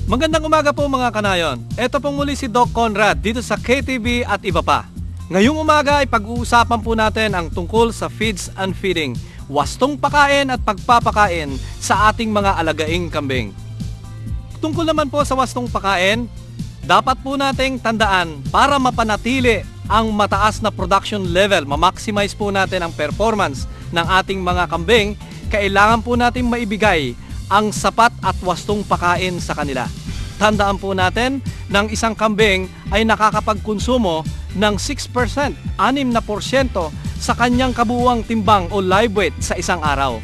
Magandang umaga po mga kanayon. Ito pong muli si Doc Conrad dito sa KTV at iba pa. Ngayong umaga ay pag-uusapan po natin ang tungkol sa feeds and feeding, wastong pakain at pagpapakain sa ating mga alagaing kambing. Tungkol naman po sa wastong pakain, dapat po nating tandaan para mapanatili ang mataas na production level, ma-maximize po natin ang performance ng ating mga kambing, kailangan po natin maibigay ang sapat at wastong pakain sa kanila. Tandaan po natin ng isang kambing ay nakakapagkonsumo ng 6%, 6% sa kanyang kabuuang timbang o live weight sa isang araw.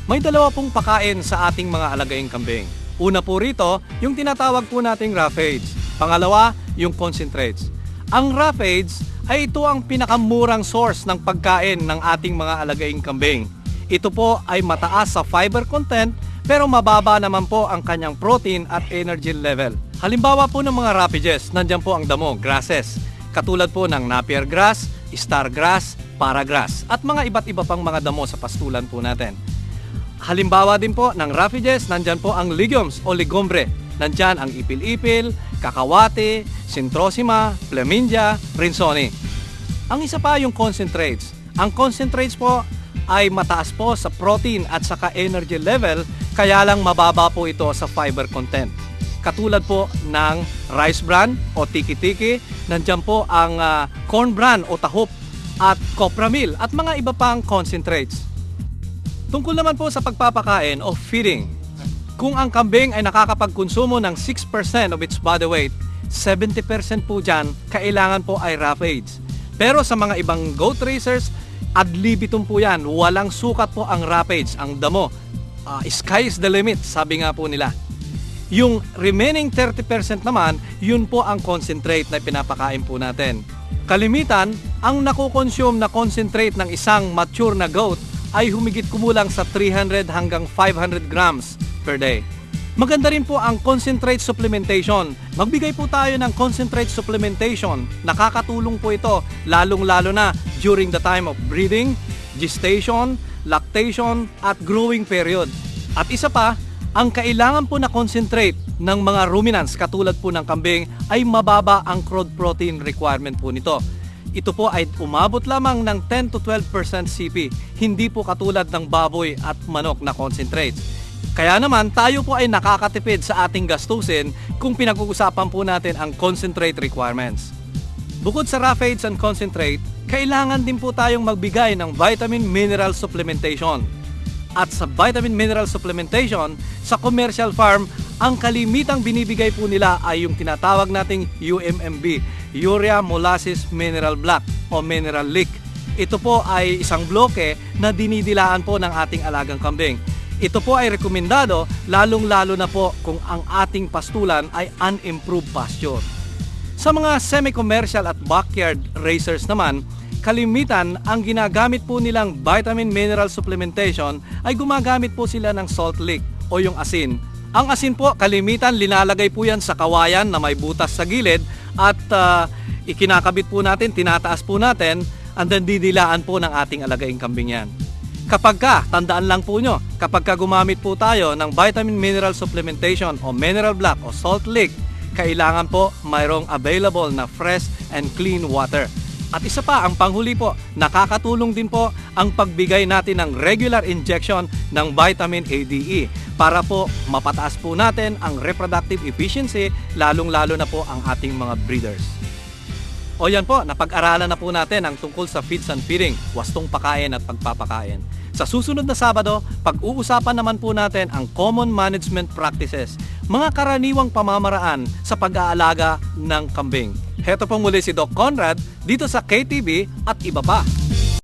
May dalawa pong pakain sa ating mga alagaing kambing. Una po rito, yung tinatawag po nating raw feeds. Pangalawa, yung concentrates. Ang raw feeds ay ito ang pinakamurang source ng pagkain ng ating mga alagaing kambing. Ito po ay mataas sa fiber content pero mababa naman po ang kanyang protein at energy level. Halimbawa po ng mga rapages, nandiyan po ang damo, grasses. Katulad po ng napier grass, star grass, paragrass, at mga iba't iba pang mga damo sa pastulan po natin. Halimbawa din po ng rapages, nandiyan po ang legumes o legumbre. Nandiyan ang ipil-ipil, kakawate, centrosima, flamingia, rinsoni. Ang isa pa yung concentrates. Ang concentrates po ay mataas po sa protein at saka energy level, kaya lang mababa po ito sa fiber content. Katulad po ng rice bran o tiki-tiki, nandiyan po ang corn bran o tahop at copra meal at mga iba pang concentrates. Tungkol naman po sa pagpapakain o feeding, kung ang kambing ay nakakapagkonsumo ng 6% of its body weight, 70% po dyan kailangan po ay raw feeds. Pero sa mga ibang goat raisers, ad libitum po yan, walang sukat po ang rapages, ang damo. Sky is the limit, sabi nga po nila. Yung remaining 30% naman, yun po ang concentrate na pinapakain po natin. Kalimitan, ang nakukonsume na concentrate ng isang mature na goat ay humigit kumulang sa 300 hanggang 500 grams per day. Maganda rin po ang concentrate supplementation. Magbigay po tayo ng concentrate supplementation. Nakakatulong po ito lalong-lalo na during the time of breeding, gestation, lactation, at growing period. At isa pa, ang kailangan po na concentrate ng mga ruminants katulad po ng kambing ay mababa ang crude protein requirement po nito. Ito po ay umabot lamang ng 10 to 12% CP, hindi po katulad ng baboy at manok na concentrates. Kaya naman tayo po ay nakakatipid sa ating gastusin kung pinag-uusapan po natin ang concentrate requirements. Bukod sa raw feeds and concentrate, kailangan din po tayong magbigay ng vitamin mineral supplementation. At sa vitamin mineral supplementation, sa commercial farm, ang kalimitang binibigay po nila ay yung tinatawag nating UMMB, Urea Molasses Mineral Block o Mineral Leak. Ito po ay isang bloke na dinidilaan po ng ating alagang kambing. Ito po ay rekomendado lalong-lalo na po kung ang ating pastulan ay unimproved pasture. Sa mga semi-commercial at backyard raisers naman, kalimitan ang ginagamit po nilang vitamin mineral supplementation ay gumagamit po sila ng salt lick o yung asin. Ang asin po kalimitan linalagay po yan sa kawayan na may butas sa gilid at ikinakabit po natin, tinataas po natin and then didilaan po ng ating alagaing kambing yan. Tandaan lang po nyo, kapag gumamit po tayo ng vitamin mineral supplementation o mineral block o salt lick, kailangan po mayroong available na fresh and clean water. At isa pa, ang panghuli po, nakakatulong din po ang pagbigay natin ng regular injection ng vitamin ADE para po mapataas po natin ang reproductive efficiency, lalong-lalo na po ang ating mga breeders. O yan po, napag-aralan na po natin ang tungkol sa feeds and feeding, wastong pakain at pagpapakain. Sa susunod na Sabado, pag-uusapan naman po natin ang common management practices, mga karaniwang pamamaraan sa pag-aalaga ng kambing. Heto po muli si Doc Conrad dito sa KTV at iba pa.